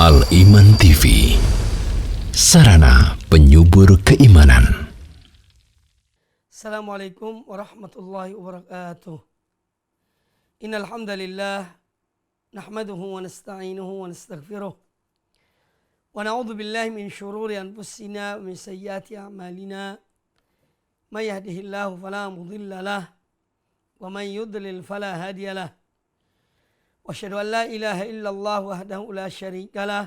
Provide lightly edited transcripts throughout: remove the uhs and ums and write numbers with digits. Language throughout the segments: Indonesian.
Al-Iman TV, sarana penyubur keimanan. Assalamualaikum warahmatullahi wabarakatuh. Innal hamdalillah nahmaduhu wa nasta'inuhu wa nastaghfiruh. Wa na'udzu billahi min shururi anfusina wa min sayyiati a'malina. May yahdihillahu fala mudilla lahu wa may yudlil fala hadiya lahu. Wa asyhadu an la ilaha illallah wahdahu la syarika lah.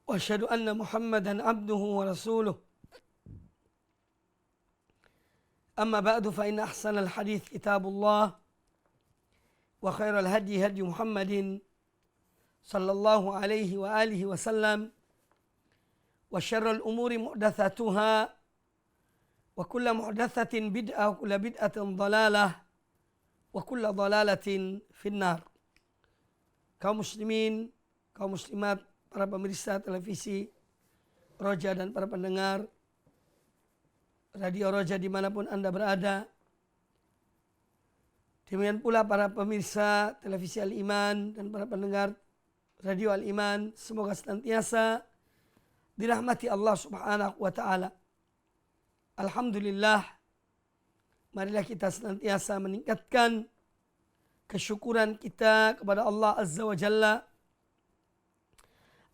Wa asyhadu anna Muhammadan abduhu wa rasuluh. Amma ba'du fa inna ahsanal hadits kitabullah wa khairal hadi hadi Muhammadin sallallahu alaihi wa alihi wasallam wa syarrul umuri muhdatsatuha wa kullu muhdatsatin bid'ah wa kullu bid'atin dhalalah wa kullu dhalalatin finnar. Kaum muslimin, kaum muslimat, para pemirsa televisi Roja dan para pendengar Radio Roja dimanapun Anda berada. Demikian pula para pemirsa televisi Al-Iman dan para pendengar Radio Al-Iman, semoga senantiasa dirahmati Allah Subhanahu wa Ta'ala. Alhamdulillah, marilah kita senantiasa meningkatkan kesyukuran kita kepada Allah Azza wa Jalla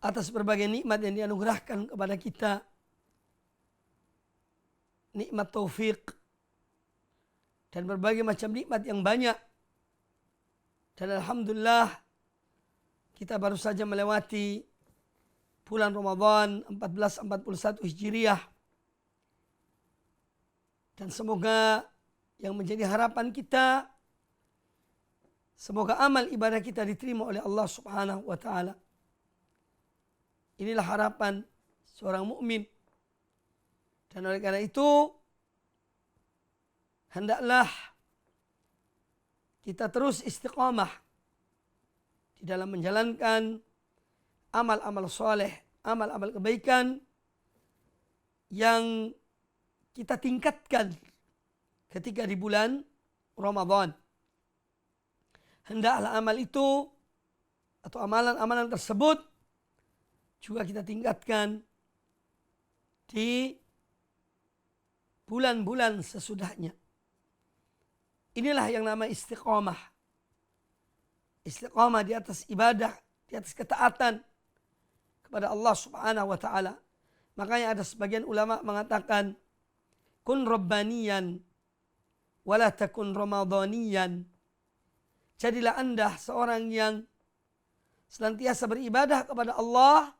atas berbagai nikmat yang dianugerahkan kepada kita. Nikmat taufik dan berbagai macam nikmat yang banyak. Dan alhamdulillah kita baru saja melewati bulan Ramadan 1441 Hijriah. Dan semoga yang menjadi harapan kita, semoga amal ibadah kita diterima oleh Allah Subhanahu wa Ta'ala. Inilah harapan seorang mukmin. Dan oleh karena itu, hendaklah kita terus istiqamah di dalam menjalankan amal-amal soleh, amal-amal kebaikan yang kita tingkatkan ketika di bulan Ramadan. Hendaklah amal itu atau amalan-amalan tersebut juga kita tingkatkan di bulan-bulan sesudahnya. Inilah yang nama istiqamah. Istiqamah di atas ibadah, di atas ketaatan kepada Allah Subhanahu wa Ta'ala. Makanya ada sebagian ulama mengatakan, kun rabbaniyan wala takun ramadhaniyan. Jadilah Anda seorang yang senantiasa beribadah kepada Allah,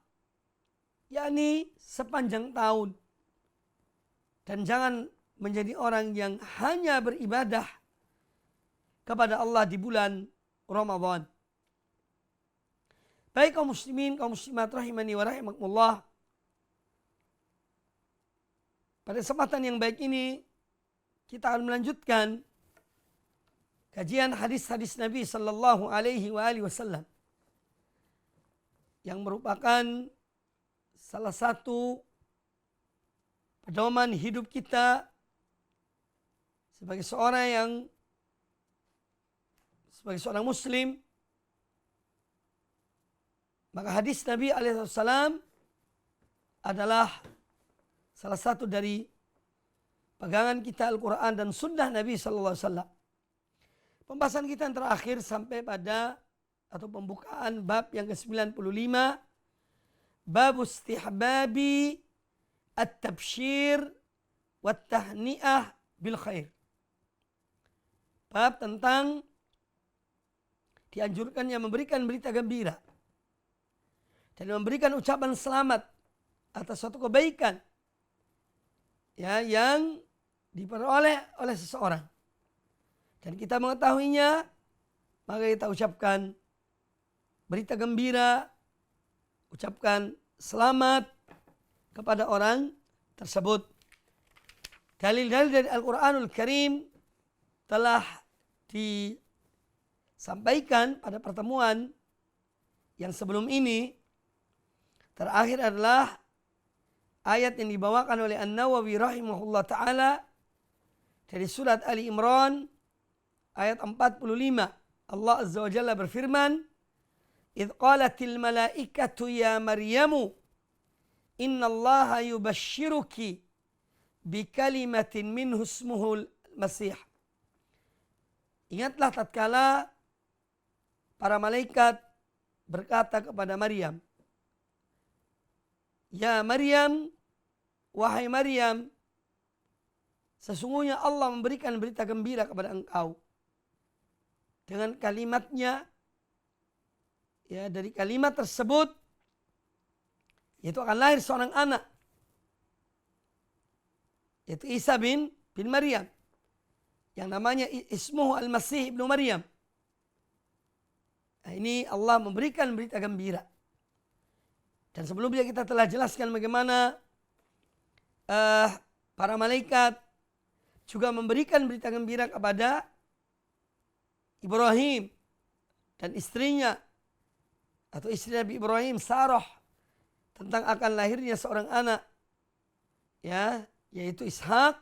yakni sepanjang tahun. Dan jangan menjadi orang yang hanya beribadah kepada Allah di bulan Ramadan. Baik kaum muslimin, kaum muslimat rahimani wa rahimakumullah. Pada kesempatan yang baik ini kita akan melanjutkan kajian hadis-hadis Nabi sallallahu alaihi wasallam yang merupakan salah satu pedoman hidup kita sebagai seorang muslim. Maka hadis Nabi alaihissalam adalah salah satu dari pegangan kita Al-Quran dan sunnah Nabi sallallahu alaihi wasallam. Pembahasan kita yang terakhir sampai pada atau pembukaan bab yang ke-95, bab istihbabi at-tabshir wa tahni'ah bil khair. Bab tentang dianjurkannya memberikan berita gembira dan memberikan ucapan selamat atas suatu kebaikan yang diperoleh oleh seseorang. Dan kita mengetahuinya, maka kita ucapkan berita gembira, ucapkan selamat kepada orang tersebut. Dalil-dalil dari Al-Quranul Karim telah disampaikan pada pertemuan yang sebelum ini. Terakhir adalah ayat yang dibawakan oleh An-Nawawi rahimahullah ta'ala dari surat Ali Imran ayat 45. Allah Azza wa Jalla berfirman, idh qalatil malaikatu ya Maryamu innallaha yubashshiruki bikalimatin minhu ismuhul Masih. Ingatlah tatkala para malaikat berkata kepada Maryam, ya Maryam, wahai Maryam, sesungguhnya Allah memberikan berita gembira kepada engkau dengan kalimatnya, ya, dari kalimat tersebut yaitu akan lahir seorang anak, yaitu Isa bin Maryam, yang namanya ismuhu al-Masih ibnu Maryam. Nah, ini Allah memberikan berita gembira. Dan sebelumnya kita telah jelaskan bagaimana para malaikat juga memberikan berita gembira kepada Ibrahim dan istrinya, atau istri Nabi Ibrahim, Sarah, tentang akan lahirnya seorang anak, ya, yaitu Ishak,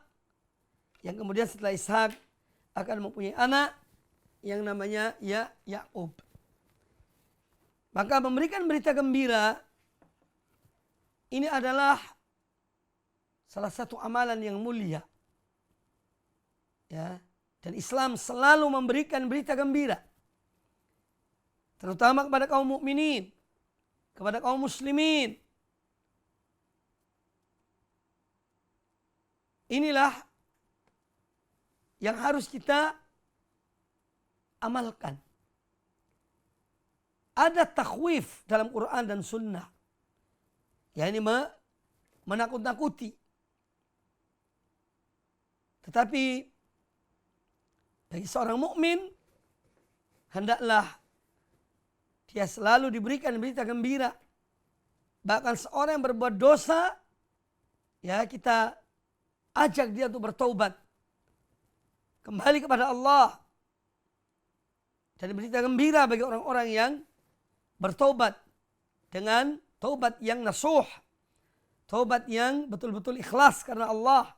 yang kemudian setelah Ishak akan mempunyai anak yang namanya Yakub. Maka memberikan berita gembira ini adalah salah satu amalan yang mulia, ya, dan Islam selalu memberikan berita gembira, terutama kepada kaum mukminin, kepada kaum muslimin. Inilah yang harus kita amalkan. Ada takhwif dalam Quran dan Sunnah, yakni menakut-nakuti. Tetapi bagi seorang mukmin hendaklah dia selalu diberikan berita gembira. Bahkan seorang yang berbuat dosa, ya, kita ajak dia untuk bertaubat, kembali kepada Allah, dan berita gembira bagi orang-orang yang bertaubat dengan taubat yang nasuh, taubat yang betul-betul ikhlas karena Allah,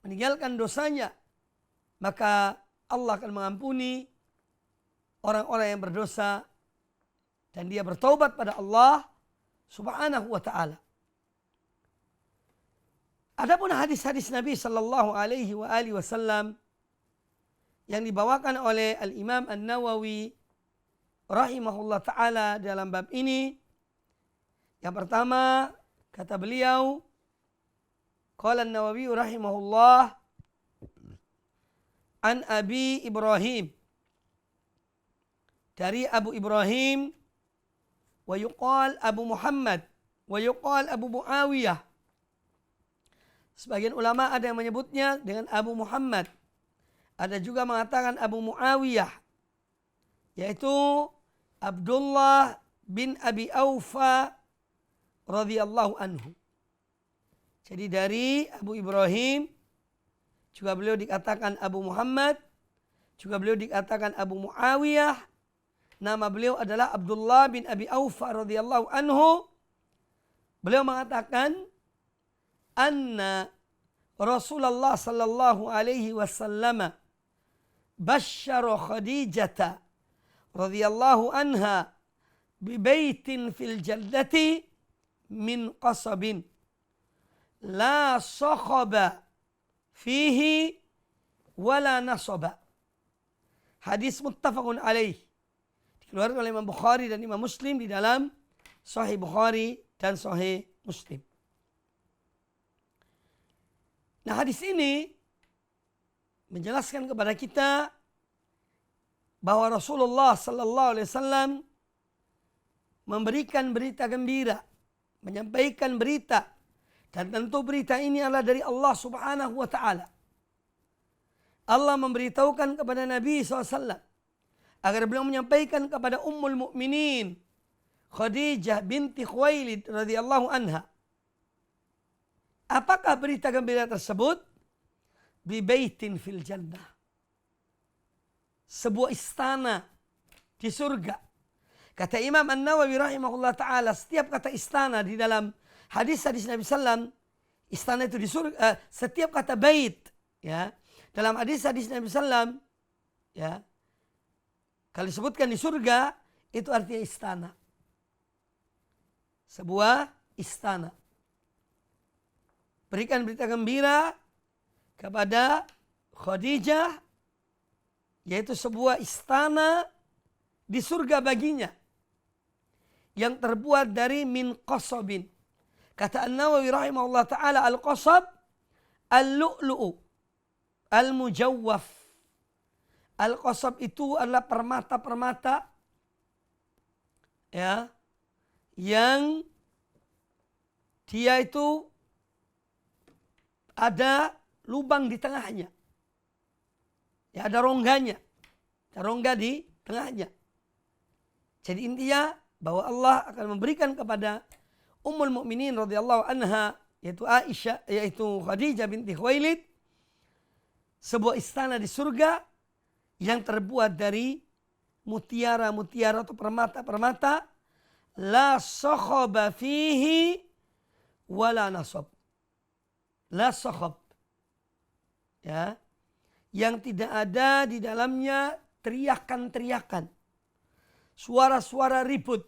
meninggalkan dosanya. Maka Allah akan mengampuni orang-orang yang berdosa dan dia bertaubat pada Allah Subhanahu wa ta'ala. Adapun hadis-hadis Nabi sallallahu alaihi wasallam yang dibawakan oleh Al-Imam An-Nawawi rahimahullah ta'ala dalam bab ini, yang pertama kata beliau, qala An-Nawawi rahimahullah an Abi Ibrahim, dari Abu Ibrahim, wa yuqal Abu Muhammad, wa yuqal Abu Muawiyah. Sebagian ulama ada yang menyebutnya dengan Abu Muhammad, ada juga mengatakan Abu Muawiyah, yaitu Abdullah bin Abi Aufa radhiyallahu anhu. Jadi dari Abu Ibrahim juga beliau dikatakan Abu Muhammad, juga beliau dikatakan Abu Muawiyah. Nama beliau adalah Abdullah bin Abi Aufa radhiyallahu anhu. Beliau mengatakan anna Rasulullah sallallahu alaihi wasallam basyara Khadijah radhiyallahu anha bi baitin fil jannati min qasabin la sakhaba fihi wala nasaba. Hadis muttafaqun alaih, dikeluarkan oleh Imam Bukhari dan Imam Muslim di dalam Sahih Bukhari dan Sahih Muslim. Nah, hadis ini menjelaskan kepada kita bahwa Rasulullah sallallahu alaihi wasallam memberikan berita gembira, menyampaikan berita, dan tentu berita ini adalah dari Allah Subhanahu wa ta'ala. Allah memberitahukan kepada Nabi SAW agar beliau menyampaikan kepada Ummul Mukminin Khadijah binti Khuwailid radhiyallahu anha. Apakah berita gembira tersebut? Bi baitin fil jannah, sebuah istana di surga. Kata Imam An-Nawawi rahimahullah ta'ala, setiap kata istana di dalam hadis-hadis Nabi SAW, istana itu di surga. Setiap kata bait, ya, dalam hadis-hadis Nabi SAW, ya, kalau disebutkan di surga, itu artinya istana. sebuah istana. Berikan berita gembira kepada Khadijah, yaitu sebuah istana di surga baginya yang terbuat dari min qasabin. Kata An-Nawawi rahimahullah ta'ala, al-qasab al-lu'lu'u al-mujawwaf. Al-qasab itu adalah permata-permata ya, yang dia itu ada lubang di tengahnya. Ya, ada rongganya. Ada rongga di tengahnya. Jadi intinya bahwa Allah akan memberikan kepada Ummul Mukminin radhiyallahu anha, yaitu Aisyah, yaitu Khadijah binti Khuwailid, sebuah istana di surga yang terbuat dari mutiara-mutiara atau permata-permata, la sakhaba fihi wala nasab. La sakhab. Ya, yang tidak ada di dalamnya teriakan-teriakan, suara-suara ribut,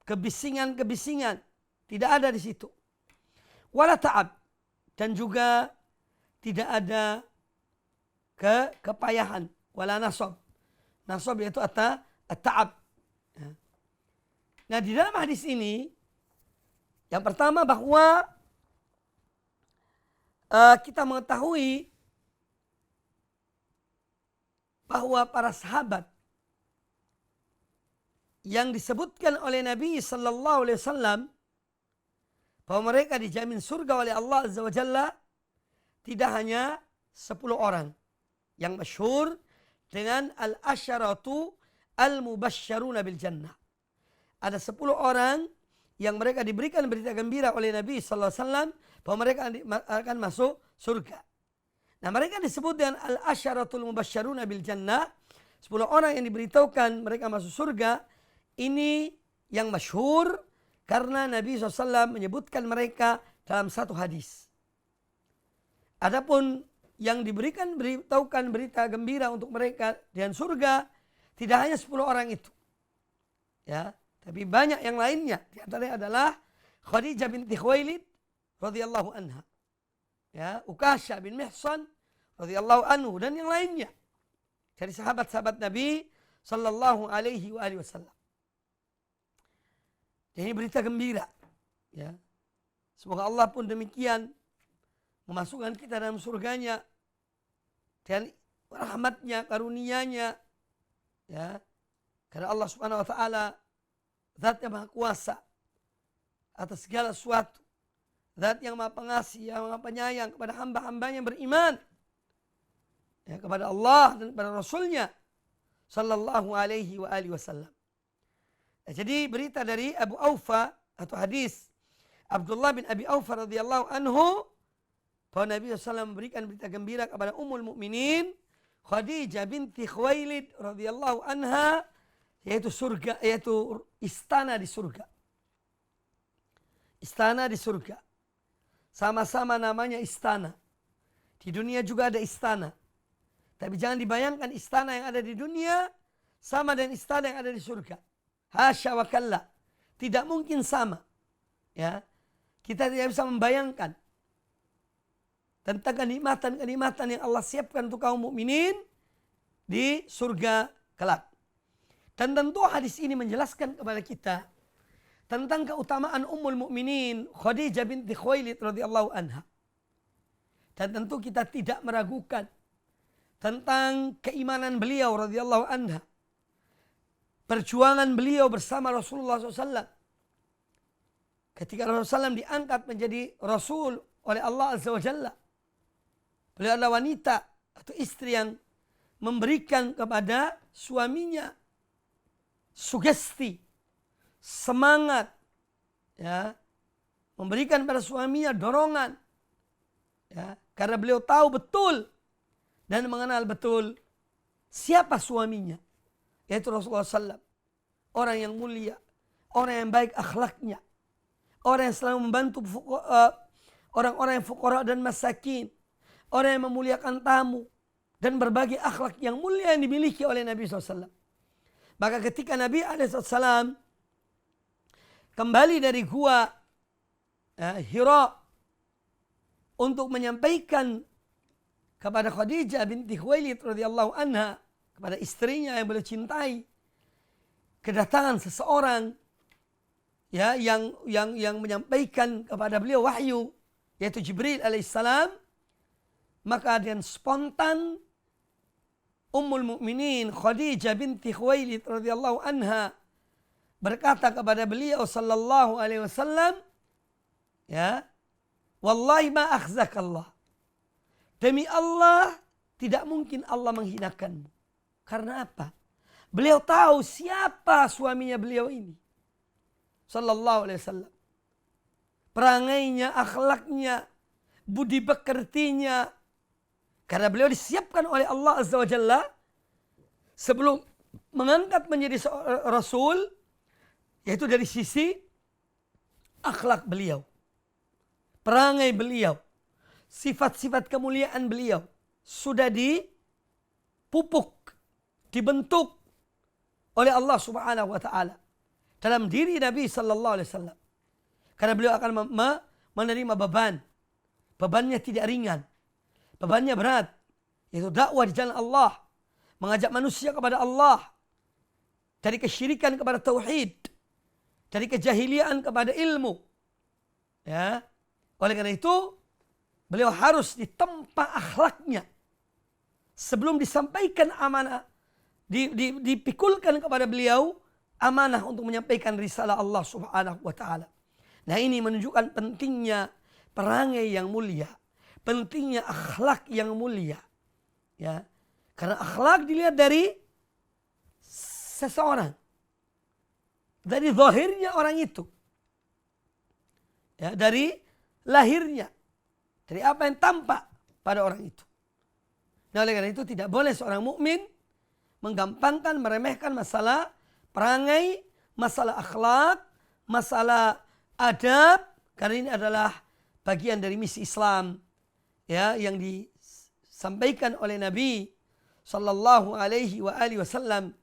kebisingan-kebisingan, tidak ada di situ. Wala ta'ab, dan juga tidak ada kepayahan. Wala nasab. Nasab yaitu at-ta'ab. Nah, di dalam hadis ini, yang pertama bahwa kita mengetahui bahwa para sahabat yang disebutkan oleh Nabi sallallahu alaihi wasallam bahwa mereka dijamin surga oleh Allah Azza wa Jalla tidak hanya 10 orang yang masyhur dengan al-asyaratu al-mubasysyaruna bil jannah. Ada 10 orang yang mereka diberikan berita gembira oleh Nabi sallallahu alaihi wasallam bahwa mereka akan masuk surga. Nah, mereka disebut dengan al-asyaratul mubasysyaruna bil jannah. 10 orang yang diberitahukan mereka masuk surga. Ini yang masyhur karena Nabi SAW menyebutkan mereka dalam satu hadis. Adapun yang beritahukan berita gembira untuk mereka dengan surga tidak hanya 10 orang itu. Ya, tapi banyak yang lainnya. Di antaranya adalah Khadijah binti Khuwailid radhiyallahu anha. Ya, Ukasha bin Mihsan radhiyallahu anhu dan yang lainnya dari sahabat-sahabat Nabi sallallahu alaihi wasallam. Ini berita gembira, ya. Semoga Allah pun demikian memasukkan kita dalam surganya dan rahmatnya, karunia-Nya, ya. Karena Allah Subhanahu wa taala zat yang maha kuasa atas segala sesuatu. Zat yang maha pengasih, yang maha penyayang kepada hamba-hambanya yang beriman. Ya, kepada Allah dan kepada Rasulnya sallallahu alaihi wasallam. Ya, jadi berita dari Abu Aufa atau hadis Abdullah bin Abi Aufa radhiyallahu anhu bahwa Nabi SAW memberikan berita gembira kepada Ummul Mukminin Khadijah binti Khuwailid radhiyallahu anha, yaitu surga, yaitu istana di surga. Istana di surga. Sama-sama namanya istana. Di dunia juga ada istana. Tapi jangan dibayangkan istana yang ada di dunia sama dengan istana yang ada di surga. Hasya wa kalla. Tidak mungkin sama. Ya. Kita tidak bisa membayangkan tentang kenikmatan-kenikmatan yang Allah siapkan untuk kaum mukminin di surga kelak. Dan tentu hadis ini menjelaskan kepada kita tentang keutamaan Ummul Mukminin Khadijah binti Khuwailid radhiyallahu anha. Dan tentu kita tidak meragukan tentang keimanan beliau radhiyallahu anha. Perjuangan beliau bersama Rasulullah SAW. Ketika Rasulullah SAW diangkat menjadi Rasul oleh Allah Azza wa Jalla. Beliau adalah wanita atau istri yang memberikan kepada suaminya sugesti, semangat, ya, memberikan pada suaminya dorongan, ya, karena beliau tahu betul dan mengenal betul siapa suaminya, yaitu Rasulullah SAW, orang yang mulia, orang yang baik akhlaknya, orang yang selalu membantu orang-orang yang fuqara dan masakin, orang yang memuliakan tamu dan berbagai akhlak yang mulia yang dimiliki oleh Nabi SAW. Maka ketika Nabi SAW kembali dari gua Hira untuk menyampaikan kepada Khadijah binti Khuwailid radhiyallahu anha, kepada istrinya yang beliau cintai, kedatangan seseorang yang menyampaikan kepada beliau wahyu, yaitu Jibril alaihissalam. Maka dengan spontan Ummul Mukminin Khadijah binti Khuwailid radhiyallahu anha berkata kepada beliau sallallahu alaihi wasallam, wallahi ma akhzakallah. Demi Allah, tidak mungkin Allah menghinakanmu. Karena apa? Beliau tahu siapa suaminya beliau ini. Sallallahu alaihi wasallam. Perangainya, akhlaknya, budi pekertinya. Karena beliau disiapkan oleh Allah Azza wa Jalla sebelum mengangkat menjadi Rasul, yaitu dari sisi akhlak beliau, perangai beliau, sifat-sifat kemuliaan beliau sudah dipupuk, dibentuk oleh Allah Subhanahu wa taala dalam diri Nabi sallallahu alaihi wasallam. Karena beliau akan menerima beban. Bebannya tidak ringan. Bebannya berat. Yaitu dakwah di jalan Allah, mengajak manusia kepada Allah, dari kesyirikan kepada tauhid, dari kejahiliaan kepada ilmu. Oleh karena itu, beliau harus ditempa akhlaknya sebelum disampaikan amanah, dipikulkan kepada beliau amanah untuk menyampaikan risalah Allah Subhanahu wa taala. Nah, ini menunjukkan pentingnya perangai yang mulia, pentingnya akhlak yang mulia. Karena akhlak dilihat dari seseorang, dari zahirnya orang itu, dari lahirnya, dari apa yang tampak pada orang itu. Nah, oleh karena itu tidak boleh seorang mukmin menggampangkan, meremehkan masalah perangai, masalah akhlak, masalah adab, karena ini adalah bagian dari misi Islam yang disampaikan oleh Nabi sallallahu alaihi wa alihi wasallam.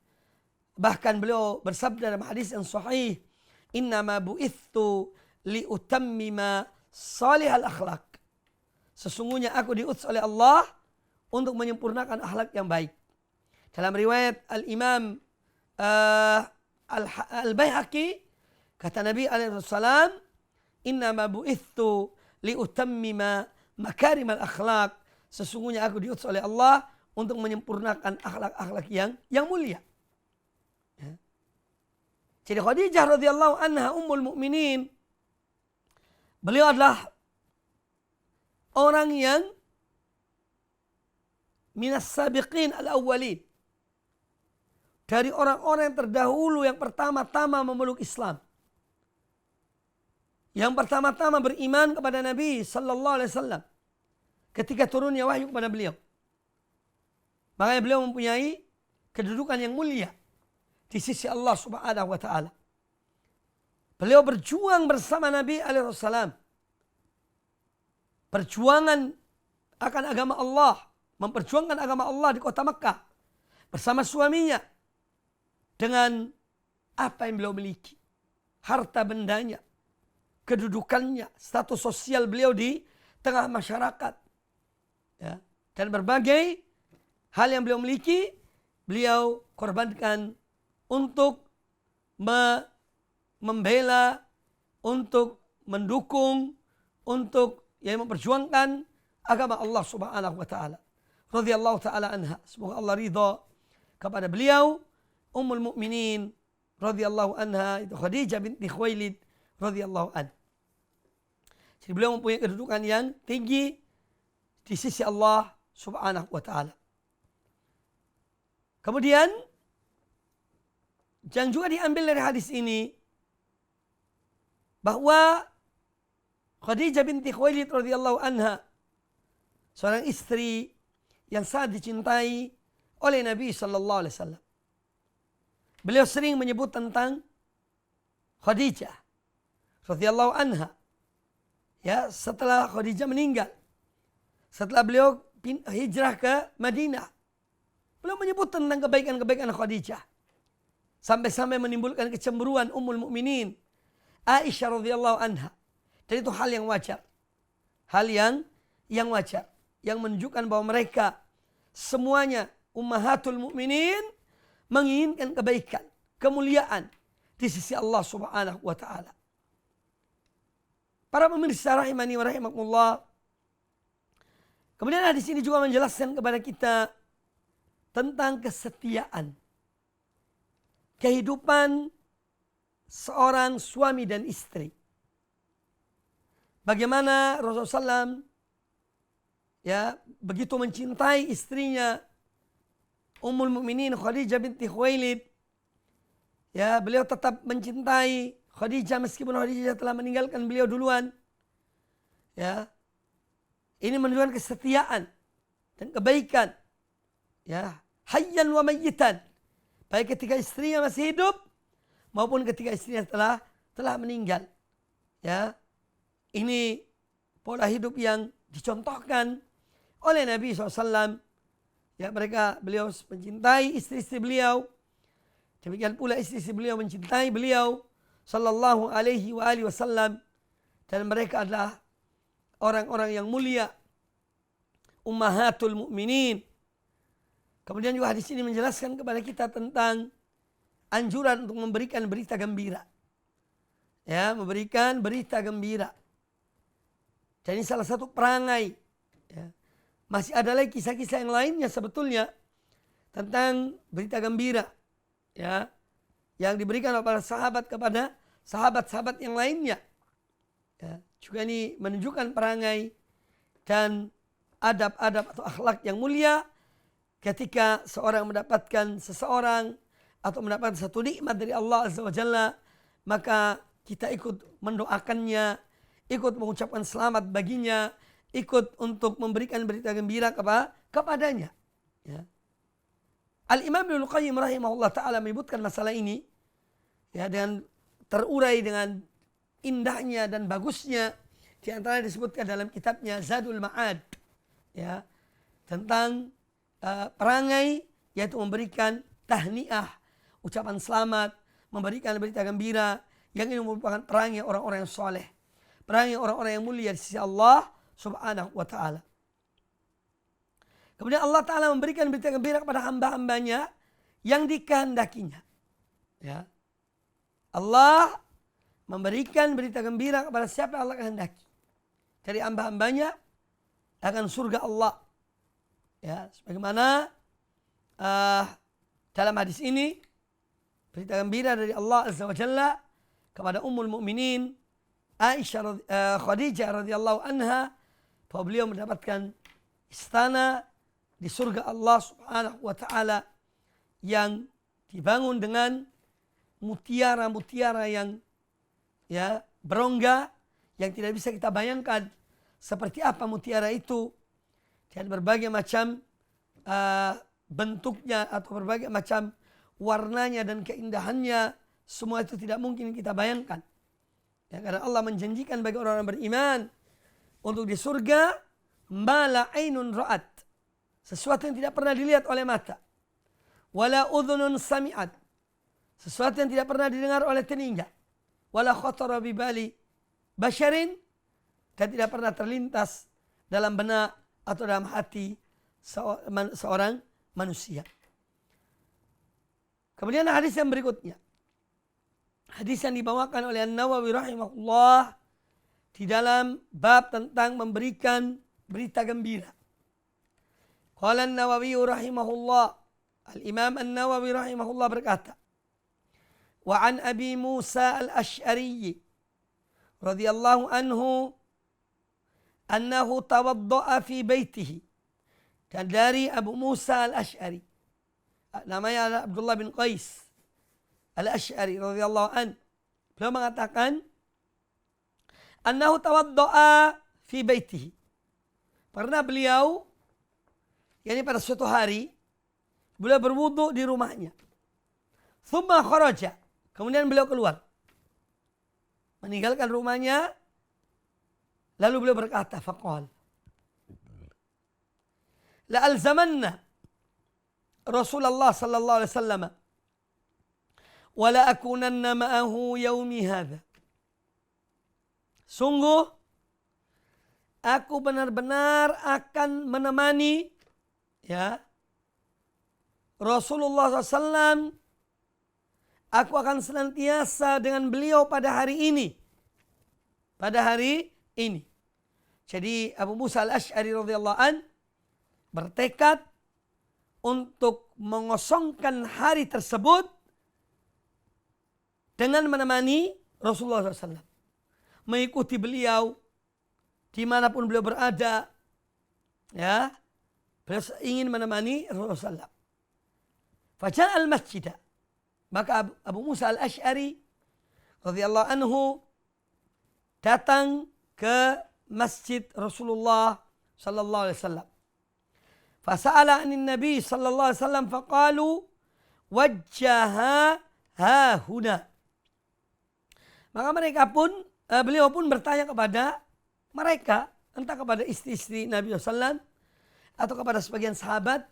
Bahkan beliau bersabda dalam hadis yang sahih, "Innama bu'ithu liutammima salihal akhlak." Sesungguhnya aku diutus oleh Allah untuk menyempurnakan akhlak yang baik. Dalam riwayat Al-Imam Al-Baihaqi, kata Nabi alaihi wasallam, "Innama bu'ithu liutammima makarimal akhlak." Sesungguhnya aku diutus oleh Allah untuk menyempurnakan akhlak-akhlak yang mulia. Jadi Khadijah radhiyallahu anha ummul mukminin, beliau adalah orang yang minas sabiqin al-awwalin, dari orang-orang yang terdahulu yang pertama-tama memeluk Islam, yang pertama-tama beriman kepada Nabi sallallahu alaihi wasallam ketika turunnya wahyu kepada beliau. Makanya beliau mempunyai kedudukan yang mulia di sisi Allah Subhanahu wa taala. Beliau berjuang bersama Nabi alaihi wasallam. Perjuangan akan agama Allah, memperjuangkan agama Allah di kota Mekah bersama suaminya dengan apa yang beliau miliki, harta bendanya, kedudukannya, status sosial beliau di tengah masyarakat, dan berbagai hal yang beliau miliki, beliau korbankan untuk membela, untuk mendukung, untuk memperjuangkan agama Allah Subhanahu wa taala. Radhiyallahu taala anha. Semoga Allah ridha kepada beliau, Ummul Mukminin radhiyallahu anha, itu Khadijah binti Khuwailid radhiyallahu anha. Jadi beliau mempunyai kedudukan yang tinggi di sisi Allah Subhanahu wa taala. Kemudian yang juga diambil dari hadis ini bahwa Khadijah binti Khuwailid radhiyallahu anha, seorang istri yang sangat dicintai oleh Nabi sallallahu alaihi wasallam. Beliau sering menyebut tentang Khadijah radhiyallahu anha. Setelah Khadijah meninggal, setelah beliau hijrah ke Madinah, beliau menyebut tentang kebaikan-kebaikan Khadijah. Sampai-sampai menimbulkan kecemburuan Ummul Mukminin Aisyah radhiyallahu anha. Dan itu hal yang wajar. Hal yang wajar. Yang menunjukkan bahwa mereka semuanya ummahatul mukminin menginginkan kebaikan, kemuliaan di sisi Allah Subhanahu wa taala. Para pemirsa rahimani wa rahimakumullah. Kemudian hadis ini juga menjelaskan kepada kita tentang kesetiaan. Kehidupan seorang suami dan istri. Bagaimana Rasulullah SAW begitu mencintai istrinya Ummul Mukminin Khadijah binti Khuwailid. Beliau tetap mencintai Khadijah meskipun Khadijah telah meninggalkan beliau duluan. Ini menunjukkan kesetiaan dan kebaikan. Hayyan wa mayyitan. Baik ketika istrinya masih hidup maupun ketika istrinya telah meninggal. Ini pola hidup yang dicontohkan oleh Nabi SAW. Beliau mencintai istri-istri beliau. Demikian pula istri-istri beliau mencintai beliau sallallahu alaihi wasallam. Dan mereka adalah orang-orang yang mulia, ummahatul mukminin. Kemudian juga hadis ini menjelaskan kepada kita tentang anjuran untuk memberikan berita gembira. Memberikan berita gembira. Dan ini salah satu perangai. Masih ada lagi kisah-kisah yang lainnya sebetulnya tentang berita gembira. Yang diberikan oleh para sahabat kepada sahabat-sahabat yang lainnya. Juga ini menunjukkan perangai dan adab-adab atau akhlak yang mulia ketika seorang mendapatkan seseorang atau mendapatkan satu nikmat dari Allah Azza wa Jalla, maka kita ikut mendoakannya, ikut mengucapkan selamat baginya, ikut untuk memberikan berita gembira kepadanya. Al-Imam Ibnu Qayyim rahimahullah ta'ala menyebutkan masalah ini dengan terurai dengan indahnya dan bagusnya. Di antara disebutkan dalam kitabnya Zadul Ma'ad tentang perangai, yaitu memberikan tahniah, ucapan selamat, memberikan berita gembira, yang ini merupakan perangai orang-orang yang soleh, perangai orang-orang yang mulia di sisi Allah Subhanahu wa ta'ala. Kemudian Allah Ta'ala memberikan berita gembira kepada hamba-hambanya yang dikehendakinya. Allah memberikan berita gembira kepada siapa Allah kehendaki dari hamba-hambanya akan surga Allah. Sebagaimana dalam hadis ini berita gembira dari Allah Azza wa Jalla kepada Ummul Mukminin Aisyah Khadijah radhiyallahu anha, bahwa beliau mendapatkan istana di surga Allah Subhanahu wa taala yang dibangun dengan mutiara-mutiara yang berongga, yang tidak bisa kita bayangkan seperti apa mutiara itu, dan berbagai macam bentuknya atau berbagai macam warnanya dan keindahannya, semua itu tidak mungkin kita bayangkan. Karena Allah menjanjikan bagi orang-orang beriman untuk di surga mala ainun ra'at, sesuatu yang tidak pernah dilihat oleh mata, wala udhunun sami'at, sesuatu yang tidak pernah didengar oleh telinga, wala khatara bi bali basyarin, dan tidak pernah terlintas dalam benak atau dalam hati seorang manusia. Kemudian hadis yang berikutnya, hadis yang dibawakan oleh An-Nawawi rahimahullah di dalam bab tentang memberikan berita gembira. Qala An-Nawawi rahimahullah, Al-Imam An-Nawawi rahimahullah berkata, wa an Abi Musa al-Ash'ari radhiyallahu anhu annahu tawadda'a fi baitihi. Dan dari Abu Musa al-Ash'ari, namanya Abdullah bin Qais al-Ash'ari radhiyallahu an, beliau mengatakan annahu tawadda'a fi baitihi, pernah beliau, yakni pada suatu hari beliau berwudu di rumahnya. Thumma kharaja, kemudian beliau keluar meninggalkan rumahnya, lalu beliau berkata, faqal la alzamanna Rasulullah sallallahu alaihi wasallam wa la akunanna ma'ahu yaumi hadha. sungguh aku benar-benar akan menemani ya Rasulullah SAW. Aku akan senantiasa dengan beliau pada hari ini. Pada hari ini. Jadi Abu Musa al-Asy'ari radhiyallahu an bertekad untuk mengosongkan hari tersebut dengan menemani Rasulullah SAW. Mengikuti beliau dimanapun beliau berada. Ya, beliau ingin menemani Rasulullah SAW. Faja'al masjidah. Maka Abu Musa al-Asy'ari radhiyallahu anhu datang ke masjid Rasulullah sallallahu alaihi wasallam. Fasa'ala 'anin Nabi sallallahu alaihi wasallam faqalu wajjaha hahuna. Maka beliau pun bertanya kepada mereka, entah kepada istri-istri Nabi SAW atau kepada sebagian sahabat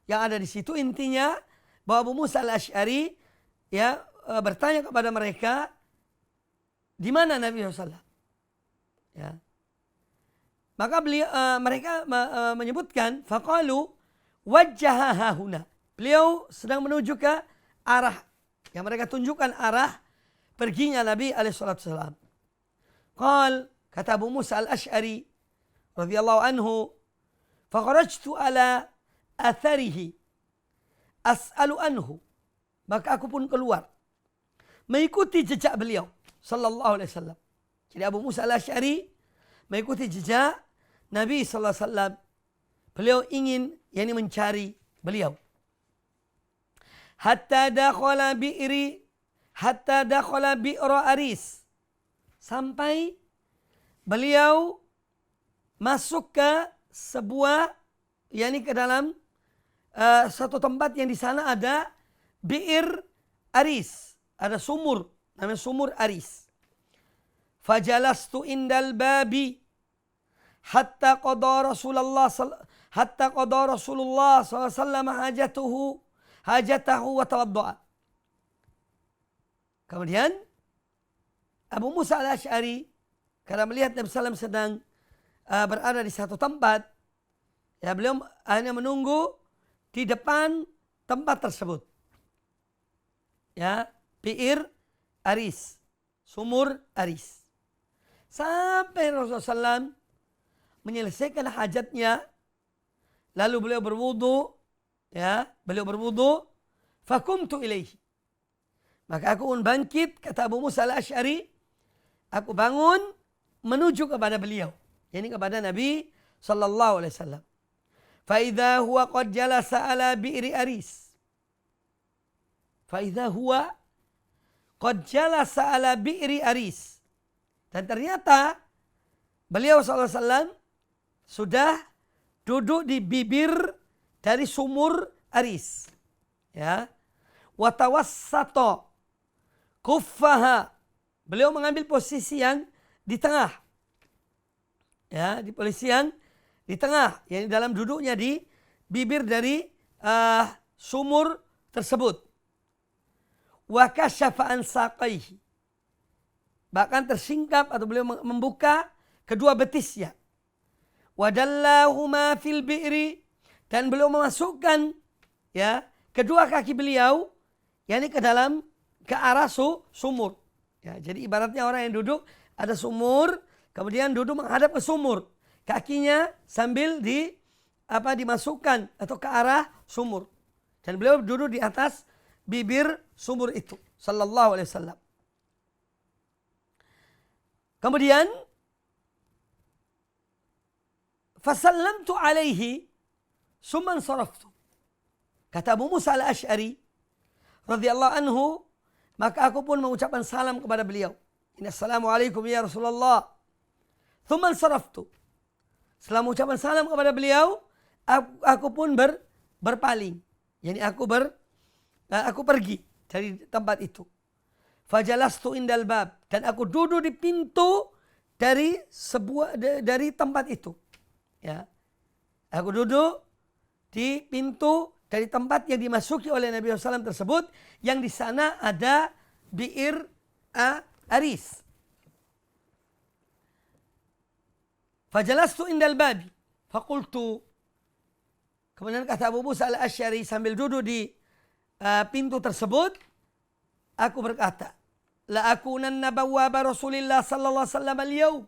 yang ada di situ. Intinya bahwa Abu Musa al-Asy'ari ya bertanya kepada mereka, di mana Nabi SAW? Ya. Maka mereka menyebutkan faqalu wajjaha hahuna. Beliau sedang menuju ke arah yang mereka tunjukkan arah perginya Nabi alaihissalam. Kata Abu Musa al-Asy'ari radhiyallahu anhu, faqarajtu ala atharihi as'alu anhu. Maka aku pun keluar mengikuti jejak beliau sallallahu alaihi wasallam. Jadi Abu Musa al-Asy'ari mengikuti jejak Nabi sallallahu alaihi wasallam. Beliau ingin mencari beliau. Hatta dakhala bi'ra Aris. Sampai beliau masuk ke sebuah ke dalam satu tempat yang di sana ada bi'ir Aris, ada sumur, namanya sumur Aris. Fajalastu indal babi hatta qada Rasulullah sallallahu alaihi wasallam hajatahu wa tawaddaa. Kemudian Abu Musa al-Asy'ari karena melihat Nabi SAW sedang berada di satu tempat, ya beliau hanya menunggu di depan tempat tersebut. Ya, bi'ir Aris, sumur Aris. Sampai Rasulullah SAW menyelesaikan hajatnya, lalu beliau berwudu, fakumtu ilaihi. Maka aku pun bangkit, kata Abu Musa al-Asy'ari, aku bangun menuju kepada beliau, kepada Nabi sallallahu alaihi wasallam. Fa idza huwa qad jalasa ala bi'ri Aris. Dan ternyata beliau sallallahu alaihi wasallam sudah duduk di bibir dari sumur Aris. Ya. Wa tawassata kuffaha. Beliau mengambil posisi yang di tengah. Ya, di posisi yang di tengah, dalam duduknya di bibir dari sumur tersebut. Wa kasyafa an saqaihi. Bahkan tersingkap atau beliau membuka kedua betisnya. Wa dallahuma fil bi'ri, dan beliau memasukkan kedua kaki beliau ke arah sumur. Ya, jadi ibaratnya orang yang duduk ada sumur, kemudian duduk menghadap ke sumur. Kakinya sambil dimasukkan atau ke arah sumur. Dan beliau duduk di atas bibir sumur itu. Sallallahu alaihi wasallam. Kemudian fasallamtu alaihi summan saraftu. Kata Abu Musa al-Asy'ari radhiyallahu anhu, maka aku pun mengucapkan salam kepada beliau. Assalamualaikum ya Rasulullah. Thumman saraftu. Setelah mengucapkan salam kepada beliau, aku pun berpaling. Aku pergi dari tempat itu. Fajalastu indal bab, dan aku duduk di pintu dari tempat itu. Ya. Aku duduk di pintu dari tempat yang dimasuki oleh Nabi SAW tersebut, yang di sana ada bi'ir Aris. Fajalastu indal babi. Fakultu. Kemudian kata Abu Musa al-Asy'ari sambil duduk di pintu tersebut, aku berkata, la akunanna bawwaba Rasulillah sallallahu alaihi wasallam al-yaum.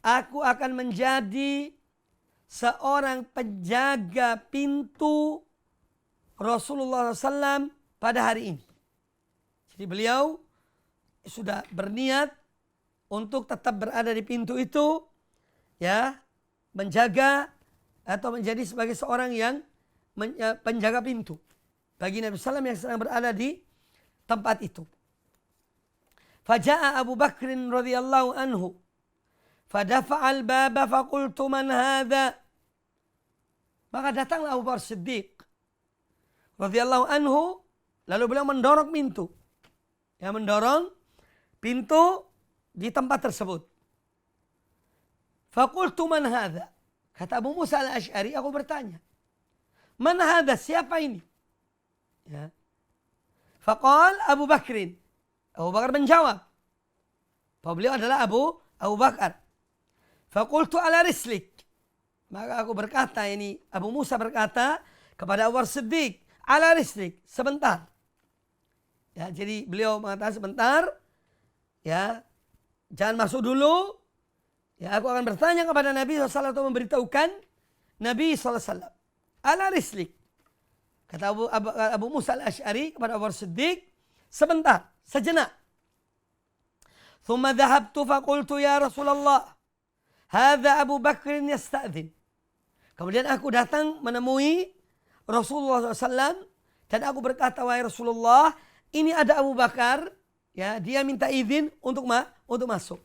Aku akan menjadi seorang penjaga pintu Rasulullah SAW pada hari ini. Jadi beliau sudah berniat untuk tetap berada di pintu itu, ya, menjaga atau menjadi sebagai seorang yang penjaga pintu bagi Nabi SAW yang sedang berada di tempat itu. Faja'a Abu Bakrin radhiyallahu anhu fadafa'al baba faqultu man hadha. Maka datanglah Abu Bakar Siddiq radhiyallahu anhu, lalu beliau mendorong pintu. Ya, mendorong pintu di tempat tersebut. Faqultu man hadha. Kata Abu Musa al-Asy'ari, aku bertanya, man hadha, siapa ini? Ya. Faqal Abu Bakrin. Abu Bakar menjawab, bahwa beliau adalah Abu Bakar. Faqultu ala rislik. Maka aku berkata, ini Abu Musa berkata kepada Abu Bakar Siddiq, ala rislik, sebentar. Ya, jadi beliau mengatakan sebentar, ya, jangan masuk dulu. Ya, aku akan bertanya kepada Nabi SAW atau memberitahukan Nabi SAW. Ala rislik. Kata Abu Musa al-Asy'ari kepada Abu Bakar Siddiq, sebentar, sejenak. Thumma dhahabtu faqultu ya Rasulullah, hadza Abu Bakrin yasta'dzin. Kemudian aku datang menemui Rasulullah SAW dan aku berkata, wahai Rasulullah, ini ada Abu Bakar, ya, dia minta izin untuk masuk.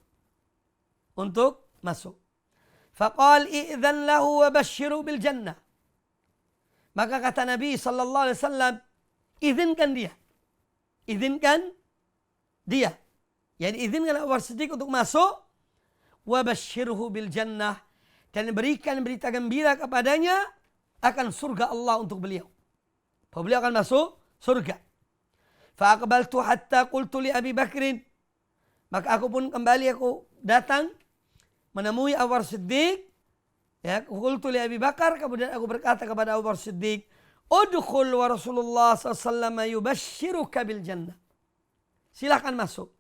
Untuk masuk. Faqal i'dzan lahu wa basyiru bil jannah. Maka kata Nabi sallallahu alaihi wasallam, izinkan dia. Izinkan dia. Yani izinkan Abu Bakar Siddiq untuk masuk, wa basyirhu bil jannah, dan berikan berita gembira kepadanya akan surga Allah untuk beliau. Bahwa beliau akan masuk surga. Fa aqbaltu hatta qultu li Abi Bakrin. Maka aku pun kembali, aku datang menemui Abu Bakar Siddiq. Ya, qultu li Abi Bakar, kemudian aku berkata kepada Abu Bakar Siddiq, udkhul wa Rasulullah sallallahu alaihi wasallam yubashshiruka bil jannah. Silakan masuk.